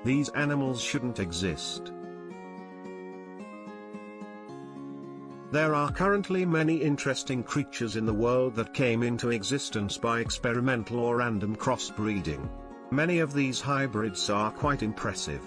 These animals shouldn't exist. There are currently many interesting creatures in the world that came into existence by experimental or random crossbreeding. Many of these hybrids are quite impressive.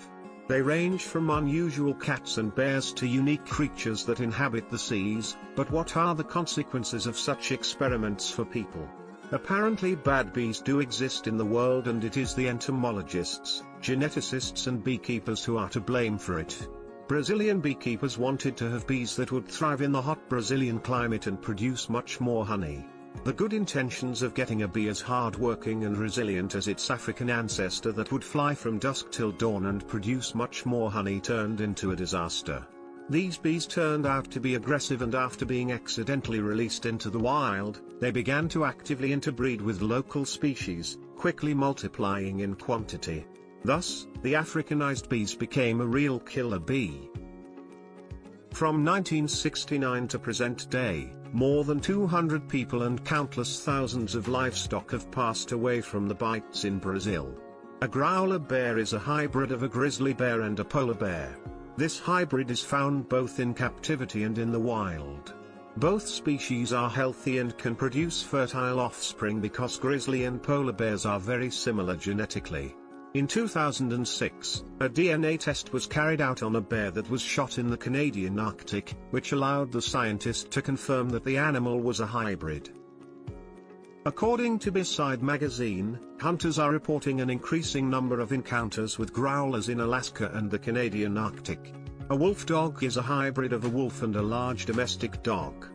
They range from unusual cats and bears to unique creatures that inhabit the seas, but what are the consequences of such experiments for people? Apparently bad bees do exist in the world, and it is the entomologists, geneticists and beekeepers who are to blame for it. Brazilian beekeepers wanted to have bees that would thrive in the hot Brazilian climate and produce much more honey. The good intentions of getting a bee as hard-working and resilient as its African ancestor that would fly from dusk till dawn and produce much more honey turned into a disaster. These bees turned out to be aggressive, and after being accidentally released into the wild, they began to actively interbreed with local species, quickly multiplying in quantity. Thus, the Africanized bees became a real killer bee. From 1969 to present day, more than 200 people and countless thousands of livestock have passed away from the bites in Brazil. A growler bear is a hybrid of a grizzly bear and a polar bear. This hybrid is found both in captivity and in the wild. Both species are healthy and can produce fertile offspring because grizzly and polar bears are very similar genetically. In 2006, a DNA test was carried out on a bear that was shot in the Canadian Arctic, which allowed the scientist to confirm that the animal was a hybrid. According to Beside magazine, hunters are reporting an increasing number of encounters with growlers in Alaska and the Canadian Arctic. A wolf dog is a hybrid of a wolf and a large domestic dog.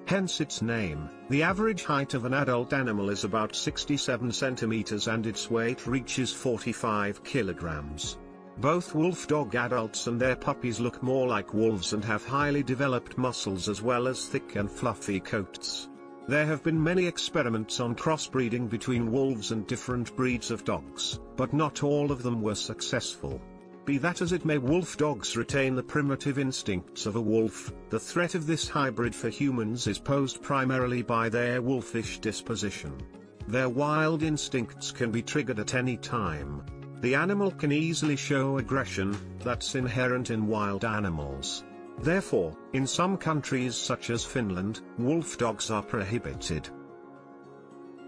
Hence its name. The average height of an adult animal is about 67 centimeters and its weight reaches 45 kilograms. Both wolf dog adults and their puppies look more like wolves and have highly developed muscles as well as thick and fluffy coats. There have been many experiments on crossbreeding between wolves and different breeds of dogs, but not all of them were successful. Be that as it may, wolf dogs retain the primitive instincts of a wolf. The threat of this hybrid for humans is posed primarily by their wolfish disposition. Their wild instincts can be triggered at any time. The animal can easily show aggression, that's inherent in wild animals. Therefore, in some countries such as Finland, wolf dogs are prohibited.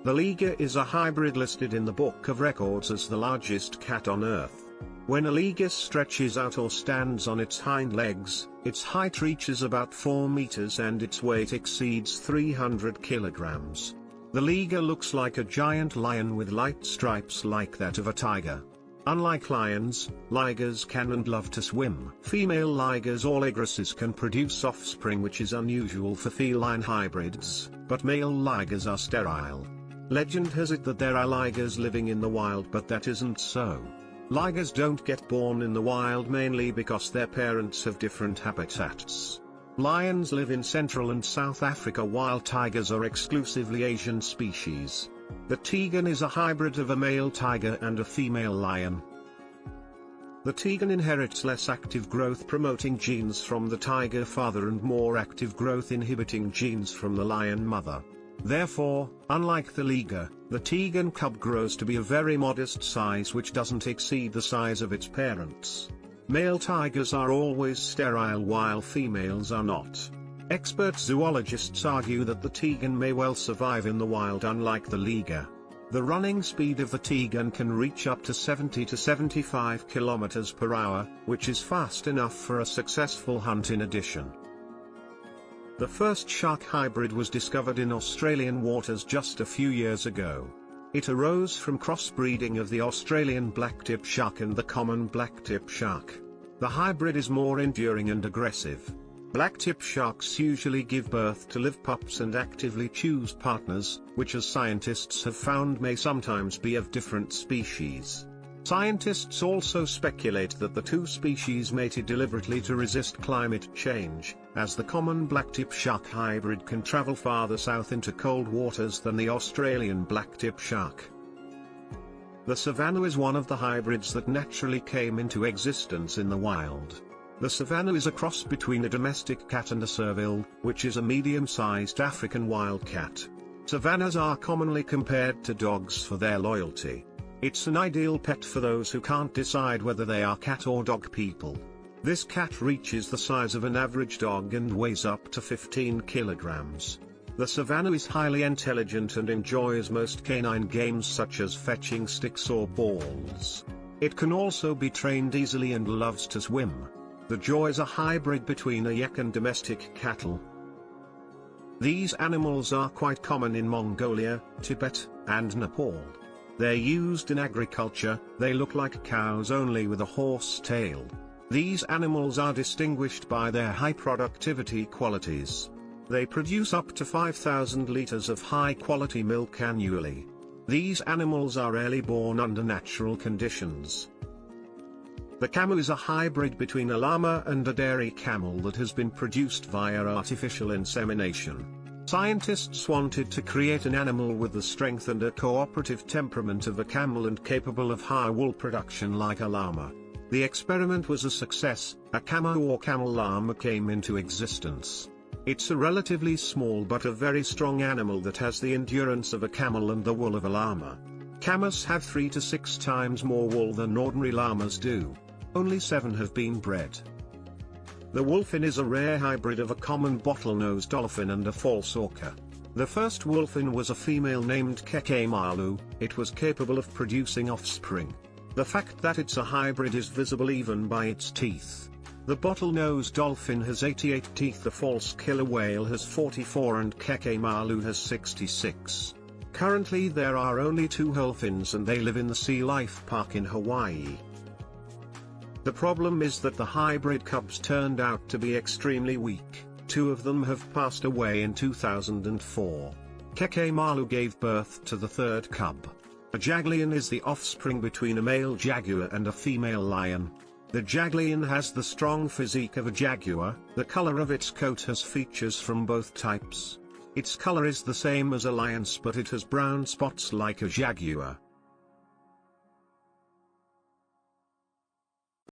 The liger is a hybrid listed in the Book of Records as the largest cat on Earth. When a liger stretches out or stands on its hind legs, its height reaches about 4 meters and its weight exceeds 300 kilograms. The liger looks like a giant lion with light stripes like that of a tiger. Unlike lions, ligers can and love to swim. Female ligers or ligresses can produce offspring, which is unusual for feline hybrids, but male ligers are sterile. Legend has it that there are ligers living in the wild, but that isn't so. Ligers don't get born in the wild mainly because their parents have different habitats. Lions live in Central and South Africa while tigers are exclusively Asian species. The Tegan is a hybrid of a male tiger and a female lion. The Tegan inherits less active growth promoting genes from the tiger father and more active growth inhibiting genes from the lion mother. Therefore, unlike the liger, the Tegan cub grows to be a very modest size which doesn't exceed the size of its parents. Male tigers are always sterile while females are not. Expert zoologists argue that the Tegan may well survive in the wild unlike the liger. The running speed of the Tegan can reach up to 70 to 75 kilometers per hour, which is fast enough for a successful hunt in addition. The first shark hybrid was discovered in Australian waters just a few years ago. It arose from crossbreeding of the Australian blacktip shark and the common blacktip shark. The hybrid is more enduring and aggressive. Blacktip sharks usually give birth to live pups and actively choose partners, which as scientists have found may sometimes be of different species. Scientists also speculate that the two species mated deliberately to resist climate change, as the common blacktip shark hybrid can travel farther south into cold waters than the Australian blacktip shark. The Savannah is one of the hybrids that naturally came into existence in the wild. The Savannah is a cross between a domestic cat and a Servile, which is a medium-sized African wildcat. Savannahs are commonly compared to dogs for their loyalty. It's an ideal pet for those who can't decide whether they are cat or dog people. This cat reaches the size of an average dog and weighs up to 15 kilograms. The Savannah is highly intelligent and enjoys most canine games such as fetching sticks or balls. It can also be trained easily and loves to swim. The Jaw is a hybrid between a yak and domestic cattle. These animals are quite common in Mongolia, Tibet, and Nepal. They're used in agriculture. They look like cows only with a horse tail. These animals are distinguished by their high productivity qualities. They produce up to 5,000 liters of high-quality milk annually. These animals are early born under natural conditions. The Camu is a hybrid between a llama and a dairy camel that has been produced via artificial insemination. Scientists wanted to create an animal with the strength and a cooperative temperament of a camel and capable of high wool production like a llama. The experiment was a success. A Camu or camel llama came into existence. It's a relatively small but a very strong animal that has the endurance of a camel and the wool of a llama. Camus have 3 to 6 times more wool than ordinary llamas do. Only 7 have been bred. The wolfin is a rare hybrid of a common bottlenose dolphin and a false orca. The first wolfin was a female named Kekemalu. It was capable of producing offspring. The fact that it's a hybrid is visible even by its teeth. The bottlenose dolphin has 88 teeth, the false killer whale has 44 and Kekemalu has 66. Currently there are only 2 wolfins and they live in the Sea Life Park in Hawaii. The problem is that the hybrid cubs turned out to be extremely weak. 2 of them have passed away in 2004. Kekemalu gave birth to the 3rd cub. A Jaglion is the offspring between a male jaguar and a female lion. The Jaglion has the strong physique of a jaguar. The color of its coat has features from both types. Its color is the same as a lion's, but it has brown spots like a jaguar.